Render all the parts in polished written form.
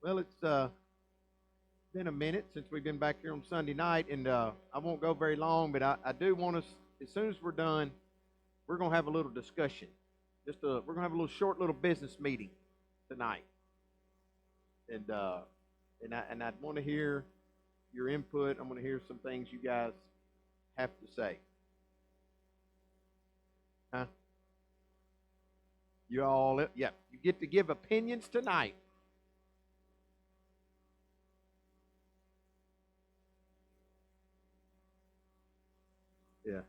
Well, it's been a minute since we've been back here on Sunday night, and I won't go very long, but I do want us, as soon as we're done, we're going to have a little discussion. We're going to have a little short little business meeting tonight, and I'd want to hear your input. I'm going to hear some things you guys have to say. Huh? You all, yeah, you get to give opinions tonight. Yeah.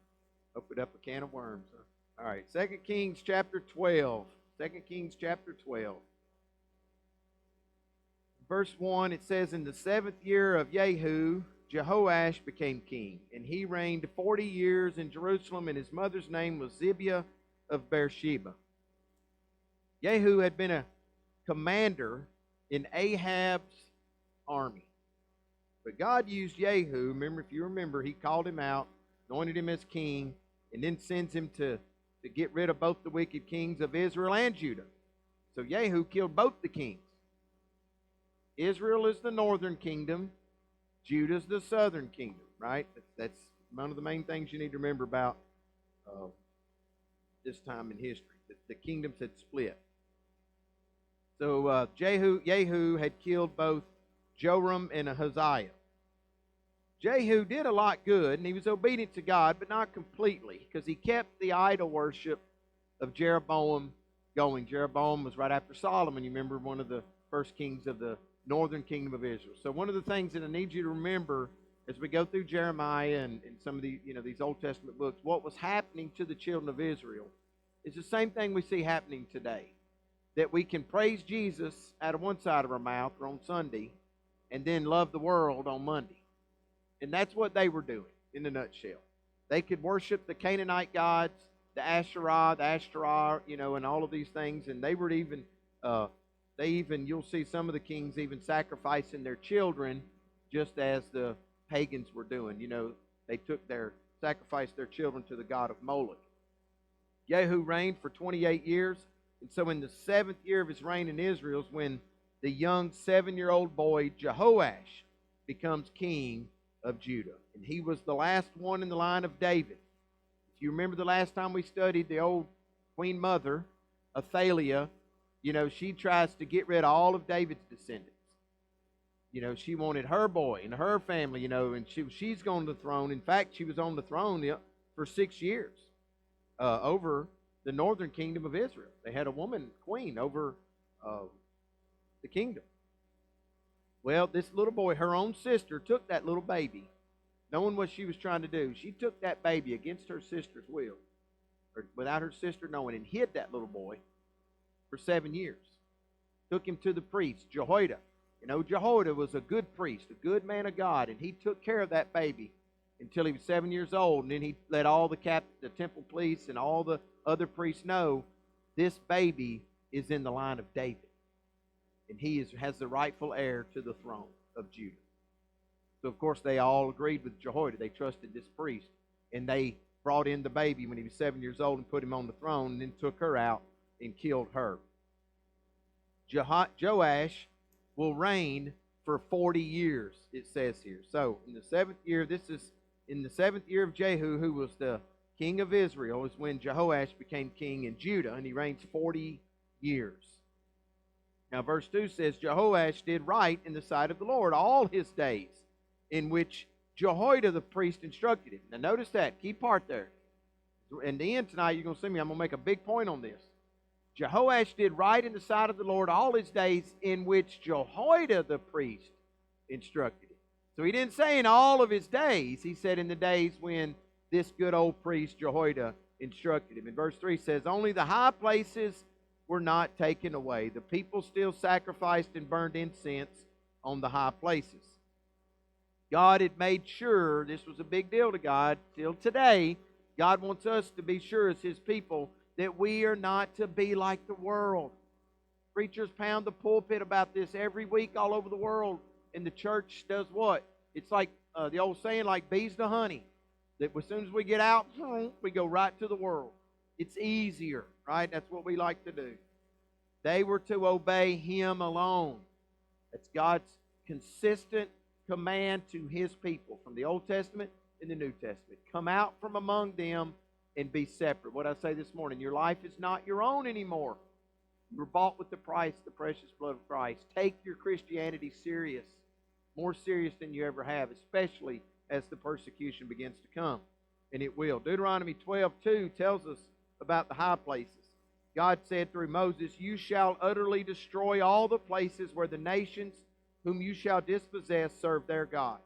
Open up a can of worms. Huh? All right. 2 Kings chapter 12. 2 Kings chapter 12. Verse 1, it says, "In the 7th year of Jehu, Jehoash became king, and he reigned 40 years in Jerusalem, and his mother's name was Zibiah of Beersheba. Jehu had been a commander in Ahab's army. But God used Jehu, if you remember, he called him out, anointed him as king, and then sends him to get rid of both the wicked kings of Israel and Judah. So Jehu killed both the kings. Israel is the northern kingdom. Judah's the southern kingdom, right? That's one of the main things you need to remember about this time in history. The kingdoms had split. So Jehu had killed both Joram and Ahaziah. Jehu did a lot good, and he was obedient to God, but not completely, because he kept the idol worship of Jeroboam going. Jeroboam was right after Solomon. You remember, one of the first kings of the northern kingdom of Israel. So one of the things that I need you to remember as we go through Jeremiah and some of the, these Old Testament books, what was happening to the children of Israel is the same thing we see happening today. That we can praise Jesus out of one side of our mouth or on Sunday, and then love the world on Monday. And that's what they were doing in a nutshell. They could worship the Canaanite gods, the Asherah, and all of these things. And they were even, you'll see some of the kings even sacrificing their children, just as the pagans were doing. They sacrificed their children to the god of Moloch. Jehu reigned for 28 years. And so in the 7th year of his reign in Israel is when the young 7-year-old boy Jehoash becomes king of Judah. And he was the last one in the line of David. If you remember the last time we studied the old queen mother, Athaliah, she tries to get rid of all of David's descendants. She wanted her boy and her family, and she's gone to the throne. In fact, she was on the throne for 6 years over the northern kingdom of Israel. They had a woman queen over the kingdom. Well, this little boy, her own sister, took that little baby, knowing what she was trying to do. She took that baby against her sister's will, or without her sister knowing, and hid that little boy for 7 years. Took him to the priest, Jehoiada. Jehoiada was a good priest, a good man of God, and he took care of that baby until he was 7 years old, and then he let all the temple police and all the other priests know this baby is in the line of David. And he has the rightful heir to the throne of Judah. So, of course, they all agreed with Jehoiada. They trusted this priest. And they brought in the baby when he was 7 years old and put him on the throne, and then took her out and killed her. Joash will reign for 40 years, it says here. So, in the 7th year, in the 7th year of Jehu, who was the king of Israel, is when Jehoash became king in Judah, and he reigns 40 years. Now, verse 2 says, Jehoash did right in the sight of the Lord all his days, in which Jehoiada the priest instructed him. Now, notice that. Key part there. In the end tonight, you're going to see me. I'm going to make a big point on this. Jehoash did right in the sight of the Lord all his days, in which Jehoiada the priest instructed him. So he didn't say in all of his days. He said in the days when this good old priest Jehoiada instructed him. And verse 3 says, only the high places were not taken away. The people still sacrificed and burned incense on the high places. God had made sure, this was a big deal to God, till today, God wants us to be sure as His people that we are not to be like the world. Preachers pound the pulpit about this every week all over the world, and the church does what? It's like the old saying, like bees to honey, that as soon as we get out, we go right to the world. It's easier, right? That's what we like to do. They were to obey Him alone. It's God's consistent command to his people from the Old Testament and the New Testament. Come out from among them and be separate. What I say this morning, your life is not your own anymore. You were bought with the price, the precious blood of Christ. Take your Christianity serious, more serious than you ever have, especially as the persecution begins to come. And it will. Deuteronomy 12:2 tells us about the high places. God said through Moses, you shall utterly destroy all the places where the nations whom you shall dispossess serve their gods,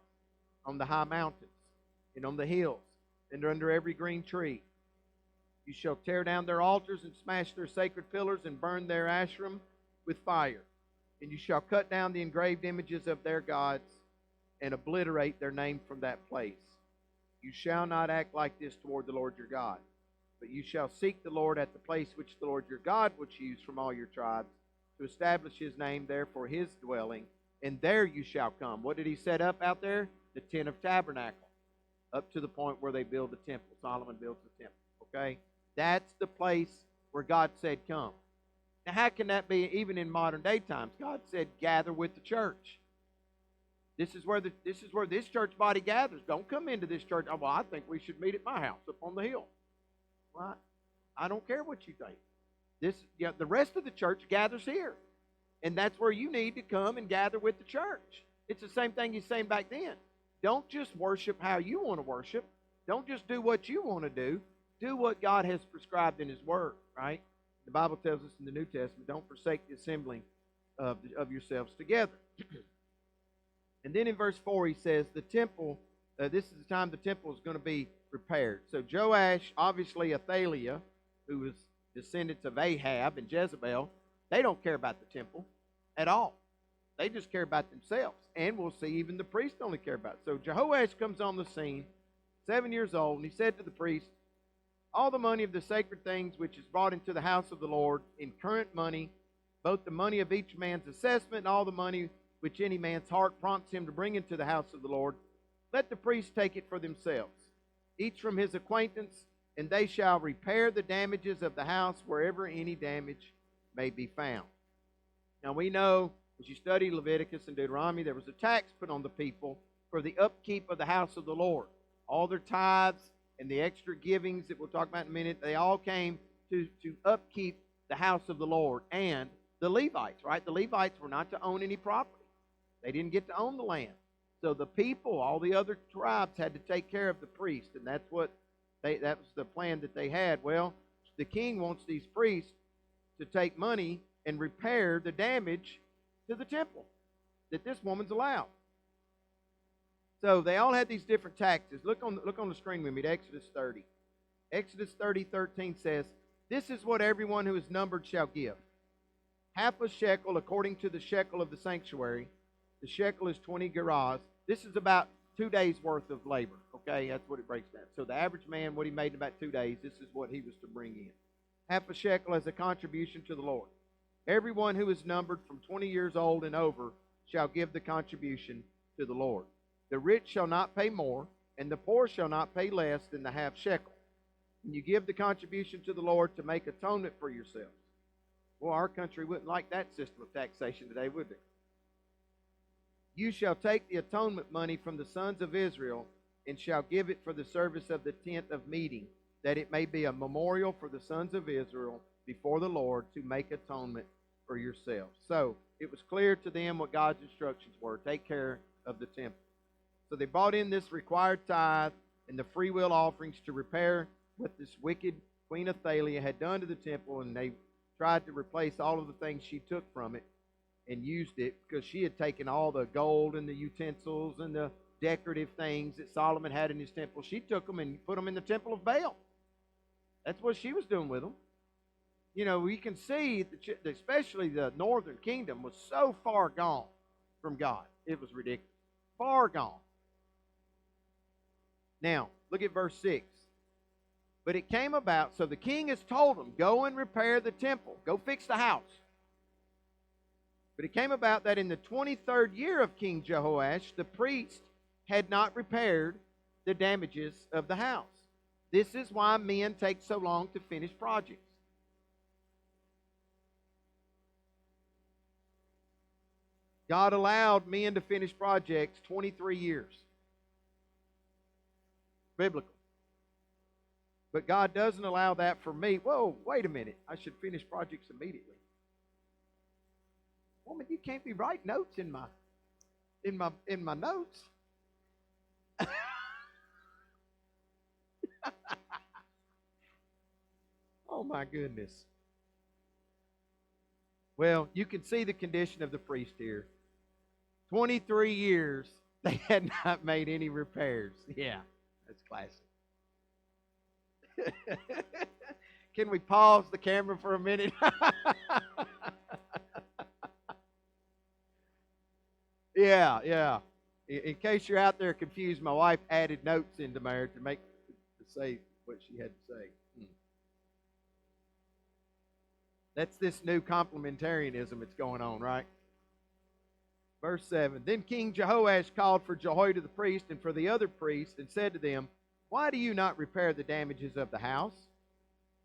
on the high mountains and on the hills and under every green tree. You shall tear down their altars and smash their sacred pillars and burn their Asherim with fire. And you shall cut down the engraved images of their gods and obliterate their name from that place. You shall not act like this toward the Lord your God, but you shall seek the Lord at the place which the Lord your God will choose from all your tribes to establish his name there for his dwelling, and there you shall come. What did he set up out there? The tent of tabernacle, up to the point where they build the temple. Solomon builds the temple, okay? That's the place where God said come. Now, how can that be even in modern day times? God said, gather with the church. This is where this church body gathers. Don't come into this church. Oh, well, I think we should meet at my house up on the hill. Well, I don't care what you think. The rest of the church gathers here. And that's where you need to come and gather with the church. It's the same thing he's saying back then. Don't just worship how you want to worship. Don't just do what you want to do. Do what God has prescribed in his word, right? The Bible tells us in the New Testament, don't forsake the assembling of yourselves together. And then in verse 4 he says, the temple, this is the time the temple is going to be repaired. So Joash, obviously Athaliah, who was descendants of Ahab and Jezebel, they don't care about the temple at all. They just care about themselves. And we'll see even the priests only care about it. So Jehoash comes on the scene, 7 years old, and he said to the priest, all the money of the sacred things which is brought into the house of the Lord in current money, both the money of each man's assessment and all the money which any man's heart prompts him to bring into the house of the Lord, let the priests take it for themselves, each from his acquaintance, and they shall repair the damages of the house wherever any damage may be found. Now we know, as you study Leviticus and Deuteronomy, there was a tax put on the people for the upkeep of the house of the Lord. All their tithes and the extra givings that we'll talk about in a minute, they all came to upkeep the house of the Lord. And the Levites, right? The Levites were not to own any property. They didn't get to own the land. So the people, all the other tribes, had to take care of the priest, and that was the plan that they had. Well, the king wants these priests to take money and repair the damage to the temple that this woman's allowed. So they all had these different taxes. Look on the screen with me to Exodus 30. Exodus 30:13 says, this is what everyone who is numbered shall give. Half a shekel according to the shekel of the sanctuary. The shekel is 20 gerahs. This is about 2 days' worth of labor. Okay, that's what it breaks down. So the average man, what he made in about 2 days, this is what he was to bring in. Half a shekel as a contribution to the Lord. Everyone who is numbered from 20 years old and over shall give the contribution to the Lord. The rich shall not pay more, and the poor shall not pay less than the half shekel. And you give the contribution to the Lord to make atonement for yourselves. Well, our country wouldn't like that system of taxation today, would they? You shall take the atonement money from the sons of Israel and shall give it for the service of the tent of meeting, that it may be a memorial for the sons of Israel before the Lord to make atonement for yourselves. So it was clear to them what God's instructions were. Take care of the temple. So they brought in this required tithe and the free will offerings to repair what this wicked Queen Athaliah had done to the temple, and they tried to replace all of the things she took from it and used it, because she had taken all the gold and the utensils and the decorative things that Solomon had in his temple. She took them and put them in the temple of Baal. That's what she was doing with them. You know, we can see that especially the northern kingdom was so far gone from God. It was ridiculous. Far gone. Now, look at verse 6. But it came about, so the king has told them, go and repair the temple. Go fix the house. But it came about that in the 23rd year of King Jehoash, the priest had not repaired the damages of the house. This is why men take so long to finish projects. God allowed men to finish projects 23 years. Biblical. But God doesn't allow that for me. Whoa, wait a minute. I should finish projects immediately. Woman, you can't be writing notes in my notes. Oh my goodness. Well, you can see the condition of the priest here. 23 years, they had not made any repairs. Yeah, that's classic. Can we pause the camera for a minute? Yeah. In case you're out there confused, my wife added notes into there to say what she had to say. That's this new complementarianism that's going on, right? Verse 7. Then King Jehoash called for Jehoiada the priest and for the other priests and said to them, why do you not repair the damages of the house?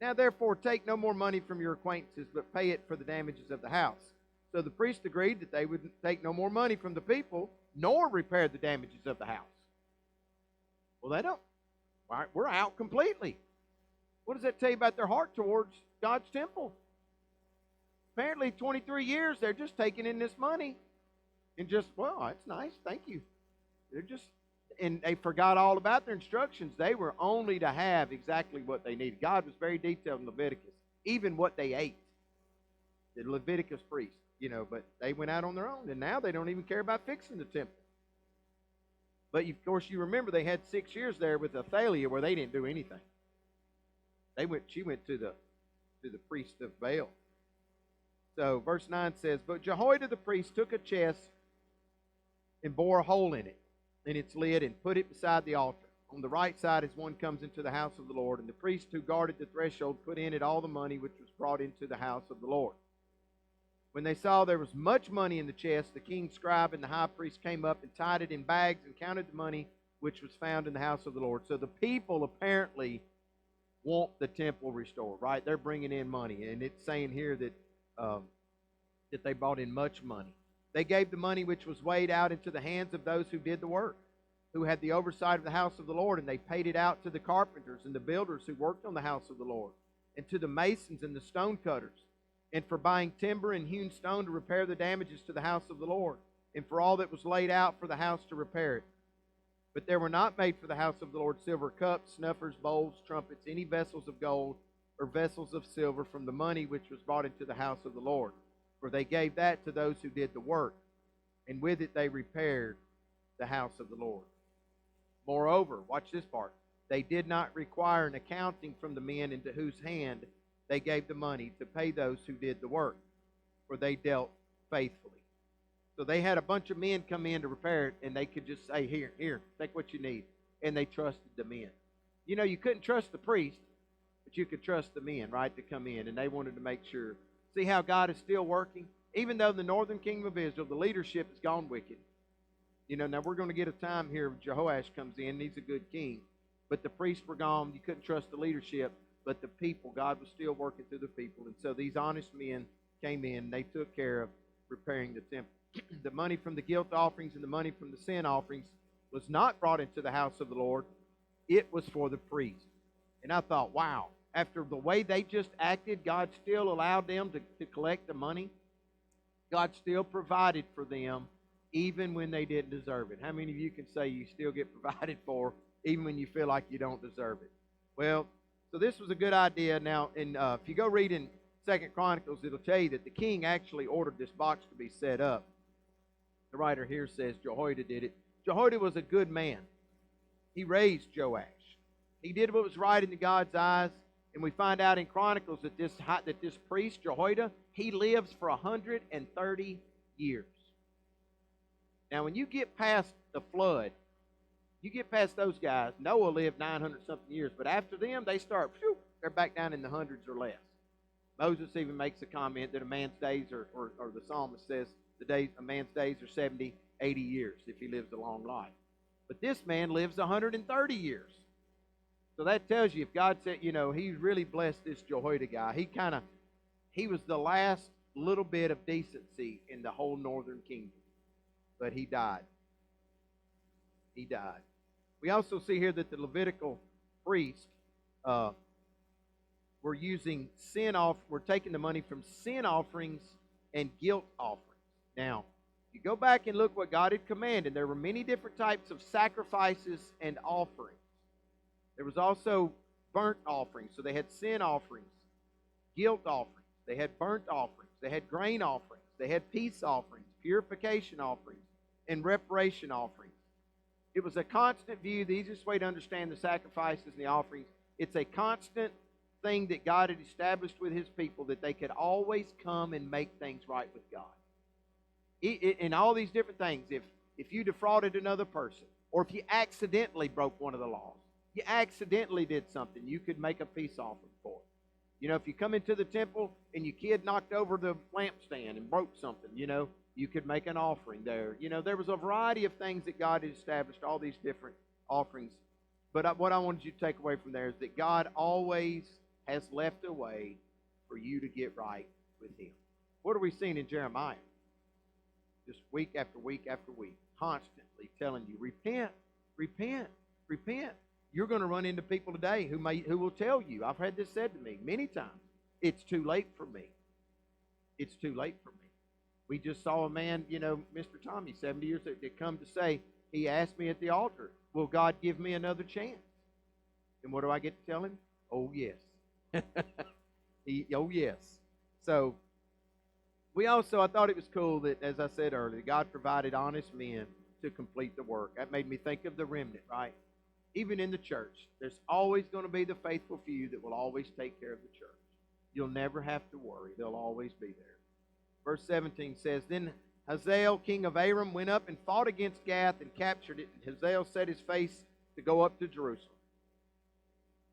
Now therefore take no more money from your acquaintances, but pay it for the damages of the house. So the priests agreed that they would take no more money from the people, nor repair the damages of the house. Well, they don't. All right, we're out completely. What does that tell you about their heart towards God's temple? Apparently 23 years, they're just taking in this money and just, well, that's nice, thank you. And they forgot all about their instructions. They were only to have exactly what they needed. God was very detailed in Leviticus, even what they ate. The Leviticus priests, but they went out on their own, and now they don't even care about fixing the temple. But of course, you remember they had 6 years there with Athaliah where they didn't do anything. She went to the priest of Baal. So verse 9 says, but Jehoiada the priest took a chest and bore a hole in its lid, and put it beside the altar. On the right side as one comes into the house of the Lord. And the priest who guarded the threshold put in it all the money which was brought into the house of the Lord. When they saw there was much money in the chest, the king's scribe and the high priest came up and tied it in bags and counted the money which was found in the house of the Lord. So the people apparently want the temple restored, right? They're bringing in money. And it's saying here that they brought in much money. They gave the money which was weighed out into the hands of those who did the work, who had the oversight of the house of the Lord, and they paid it out to the carpenters and the builders who worked on the house of the Lord, and to the masons and the stone cutters, and for buying timber and hewn stone to repair the damages to the house of the Lord, and for all that was laid out for the house to repair it. But there were not made for the house of the Lord silver cups, snuffers, bowls, trumpets, any vessels of gold, or vessels of silver from the money which was brought into the house of the Lord. For they gave that to those who did the work, and with it they repaired the house of the Lord. Moreover, watch this part, they did not require an accounting from the men into whose hand they gave the money to pay those who did the work, for they dealt faithfully. So they had a bunch of men come in to repair it, and they could just say, here, take what you need. And they trusted the men. You couldn't trust the priest, but you could trust the men, right, to come in, and they wanted to make sure. See how God is still working? Even though the northern kingdom of Israel, the leadership has gone wicked. Now we're going to get a time here when Jehoash comes in, and he's a good king. But the priests were gone. You couldn't trust the leadership. But the people, God was still working through the people. And so these honest men came in, and they took care of repairing the temple. The money from the guilt offerings and the money from the sin offerings was not brought into the house of the Lord. It was for the priest. And I thought, wow. After the way they just acted, God still allowed them to collect the money. God still provided for them even when they didn't deserve it. How many of you can say you still get provided for even when you feel like you don't deserve it? Well, so this was a good idea. Now, if you go read in 2 Chronicles, it'll tell you that the king actually ordered this box to be set up. The writer here says Jehoiada did it. Jehoiada was a good man. He raised Joash. He did what was right in God's eyes. And we find out in Chronicles that this priest, Jehoiada, he lives for 130 years. Now, when you get past the flood, you get past those guys. Noah lived 900-something years. But after them, they're back down in the hundreds or less. Moses even makes a comment that a man's days, or the psalmist says, a man's days are 70, 80 years if he lives a long life. But this man lives 130 years. So that tells you if God said, he really blessed this Jehoiada guy. He was the last little bit of decency in the whole northern kingdom. but he died. He died. We also see here that the Levitical priests were using we're taking the money from sin offerings and guilt offerings. Now, you go back and look what God had commanded. There were many different types of sacrifices and offerings. There was also burnt offerings. So they had sin offerings, guilt offerings. They had burnt offerings. They had grain offerings. They had peace offerings, purification offerings, and reparation offerings. It was a constant view. The easiest way to understand the sacrifices and the offerings, it's a constant thing that God had established with His people, that they could always come and make things right with God. In all these different things, if you defrauded another person, or if you accidentally broke one of the laws, you accidentally did something, you could make a peace offering for it. You know, if you come into the temple and your kid knocked over the lampstand and broke something, you could make an offering there. There was a variety of things that God had established, all these different offerings. But what I wanted you to take away from there is that God always has left a way for you to get right with Him. What are we seeing in Jeremiah? Just week after week after week, constantly telling you, repent, repent, repent. You're going to run into people today who will tell you, I've had this said to me many times, it's too late for me. It's too late for me. We just saw a man, Mr. Tommy, 70 years old, that come to say, he asked me at the altar, will God give me another chance? And what do I get to tell him? Oh, yes. Oh, yes. So, I thought it was cool that, as I said earlier, God provided honest men to complete the work. That made me think of the remnant, right? Even in the church, there's always going to be the faithful few that will always take care of the church. You'll never have to worry. They'll always be there. Verse 17 says, Then Hazael, king of Aram, went up and fought against Gath and captured it. And Hazael set his face to go up to Jerusalem.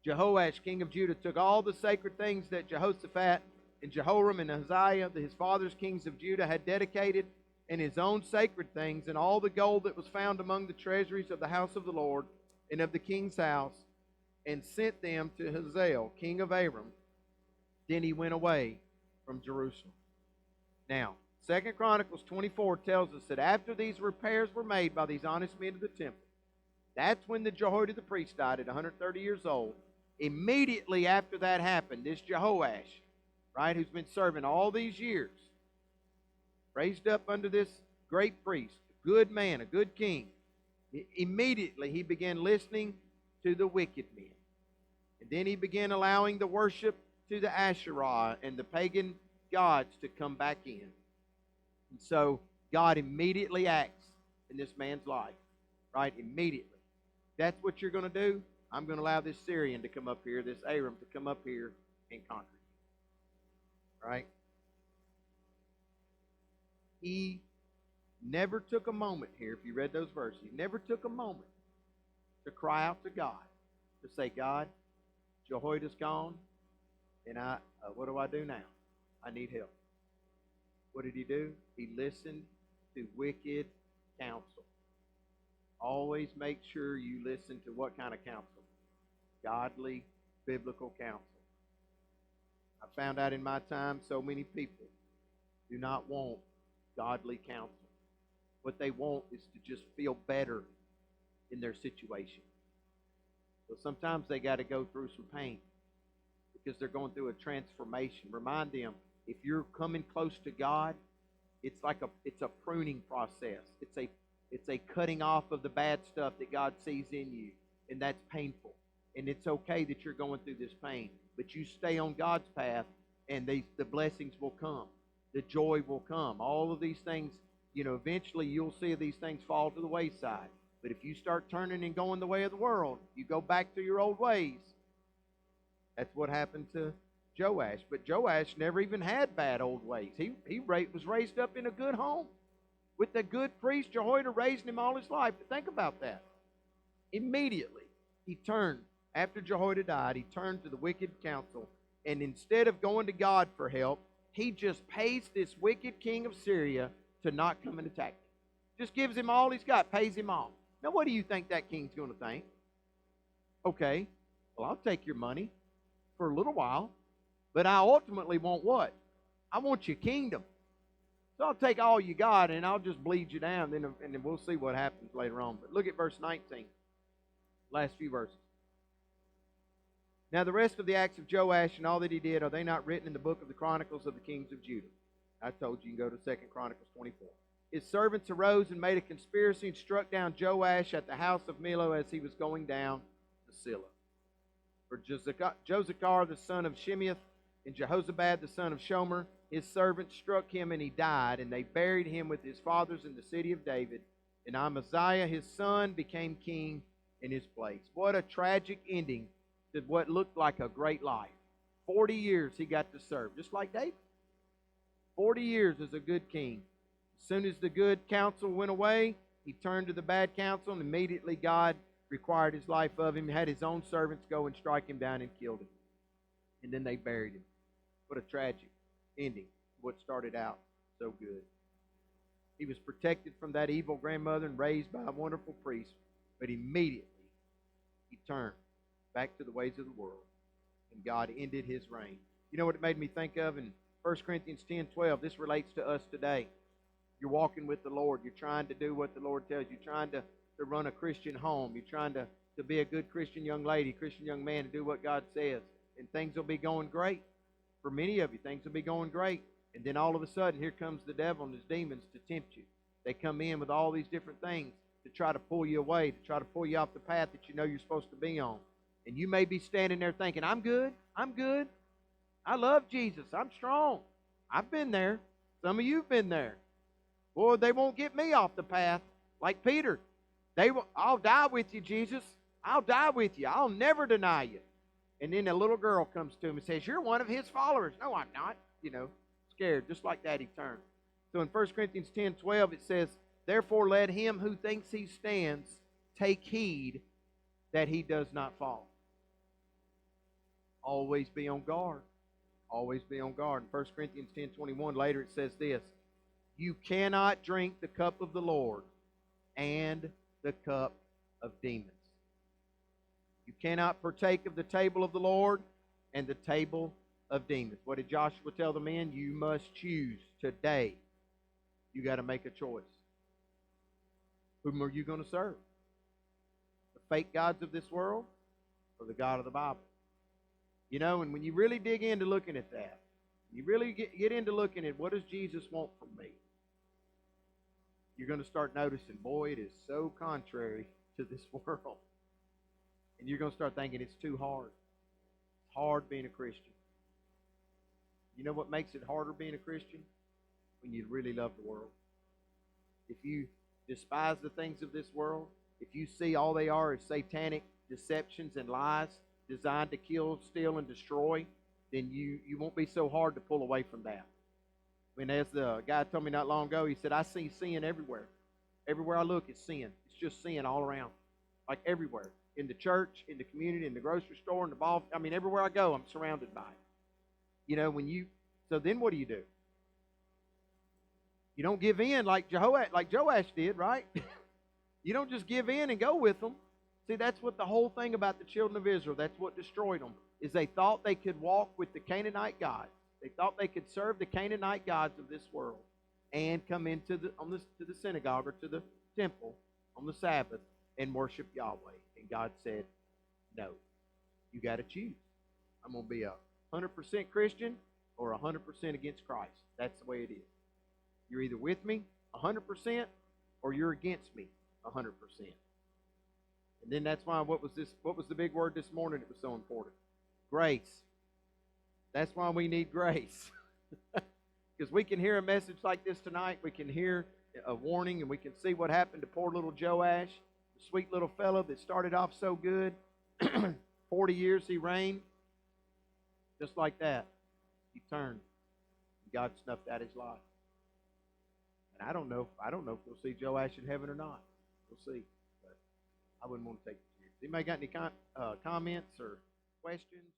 Jehoash, king of Judah, took all the sacred things that Jehoshaphat and Jehoram and Ahaziah, his father's kings of Judah, had dedicated, and his own sacred things, and all the gold that was found among the treasuries of the house of the Lord and of the king's house, and sent them to Hazael, king of Aram. Then he went away from Jerusalem. Now, 2 Chronicles 24 tells us that after these repairs were made by these honest men of the temple, that's when the Jehoiada the priest died at 130 years old. Immediately after that happened, this Jehoash, right, who's been serving all these years, raised up under this great priest, a good man, a good king. Immediately he began listening to the wicked men. And then he began allowing the worship to the Asherah and the pagan gods to come back in. And so God immediately acts in this man's life, right? Immediately. That's what you're going to do. I'm going to allow this Syrian to come up here, this Aram to come up here and conquer you. Right? He never took a moment here, if you read those verses, he never took a moment to cry out to God, to say, God, Jehoiada's gone, and what do I do now? I need help. What did he do? He listened to wicked counsel. Always make sure you listen to what kind of counsel? Godly, biblical counsel. I found out in my time so many people do not want godly counsel. What they want is to just feel better in their situation. So sometimes they got to go through some pain because they're going through a transformation. Remind them, if you're coming close to God, it's a pruning process. It's a cutting off of the bad stuff that God sees in you, and that's painful. And it's okay that you're going through this pain, but you stay on God's path, and the blessings will come. The joy will come. All of these things, eventually you'll see these things fall to the wayside. But if you start turning and going the way of the world, you go back to your old ways. That's what happened to Joash. But Joash never even had bad old ways. He was raised up in a good home with the good priest Jehoiada raising him all his life. But think about that. Immediately, he turned. After Jehoiada died, he turned to the wicked counsel. And instead of going to God for help, he just pays this wicked king of Syria to not come and attack him. Just gives him all he's got, pays him off. Now, what do you think that king's going to think? Okay, well, I'll take your money for a little while, but I ultimately want what? I want your kingdom. So I'll take all you got and I'll just bleed you down, and then we'll see what happens later on. But look at verse 19, last few verses. Now the rest of the acts of Joash and all that he did, are they not written in the book of the Chronicles of the kings of Judah? I told you, you can go to 2 Chronicles 24. His servants arose and made a conspiracy and struck down Joash at the house of Millo as he was going down to Silla. For Josachar the son of Shimeath and Jehozabad the son of Shomer, his servants struck him and he died, and they buried him with his fathers in the city of David. And Amaziah his son became king in his place. What a tragic ending to what looked like a great life. 40 years he got to serve, just like David. 40 years as a good king. As soon as the good counsel went away, he turned to the bad counsel, and immediately God required his life of him. He had his own servants go and strike him down and killed him. And then they buried him. What a tragic ending. What started out so good. He was protected from that evil grandmother and raised by a wonderful priest, but immediately he turned back to the ways of the world, and God ended his reign. You know what it made me think of in 1 Corinthians 10:12? This relates to us today. You're walking with the Lord. You're trying to do what the Lord tells you. You're trying to run a Christian home. You're trying to be a good Christian young lady, Christian young man, to do what God says. And things will be going great. For many of you, things will be going great. And then all of a sudden, here comes the devil and his demons to tempt you. They come in with all these different things to try to pull you away, to try to pull you off the path that you know you're supposed to be on. And you may be standing there thinking, I'm good. I love Jesus. I'm strong. I've been there. Some of you have been there. Boy, they won't get me off the path like Peter. I'll die with you, Jesus. I'll die with you. I'll never deny you. And then a little girl comes to him and says, you're one of his followers. No, I'm not. Scared. Just like that, he turned. So in 1 Corinthians 10:12, it says, therefore let him who thinks he stands take heed that he does not fall. Always be on guard. Always be on guard. In 1 Corinthians 10:21, later it says this, you cannot drink the cup of the Lord and the cup of demons. You cannot partake of the table of the Lord and the table of demons. What did Joshua tell the men? You must choose today. You got to make a choice. Whom are you going to serve? The fake gods of this world or the God of the Bible? And when you really dig into looking at that, you really get into looking at what does Jesus want from me, you're going to start noticing, boy, it is so contrary to this world. And you're going to start thinking it's too hard. It's hard being a Christian. You know what makes it harder being a Christian? When you really love the world. If you despise the things of this world, if you see all they are is satanic deceptions and lies designed to kill, steal, and destroy, then you won't be so hard to pull away from that. As the guy told me not long ago, he said, I see sin everywhere. Everywhere I look, it's sin. It's just sin all around. Like everywhere. In the church, in the community, in the grocery store, in the ball. Everywhere I go, I'm surrounded by it. So then what do? You don't give in like Joash did, right? You don't just give in and go with them. See, that's what the whole thing about the children of Israel, that's what destroyed them, is they thought they could walk with the Canaanite gods. They thought they could serve the Canaanite gods of this world and come into to the synagogue or to the temple on the Sabbath and worship Yahweh. And God said, no, you got to choose. I'm going to be 100% Christian or 100% against Christ. That's the way it is. You're either with me 100% or you're against me 100%. And then that's why what was the big word this morning that was so important? Grace. That's why we need grace. Because we can hear a message like this tonight. We can hear a warning and we can see what happened to poor little Joash, the sweet little fellow that started off so good. 40 years he reigned. Just like that, he turned. God snuffed out his life. And I don't know if we'll see Joash in heaven or not. We'll see. But I wouldn't want to take it serious. Anybody got any comments or questions?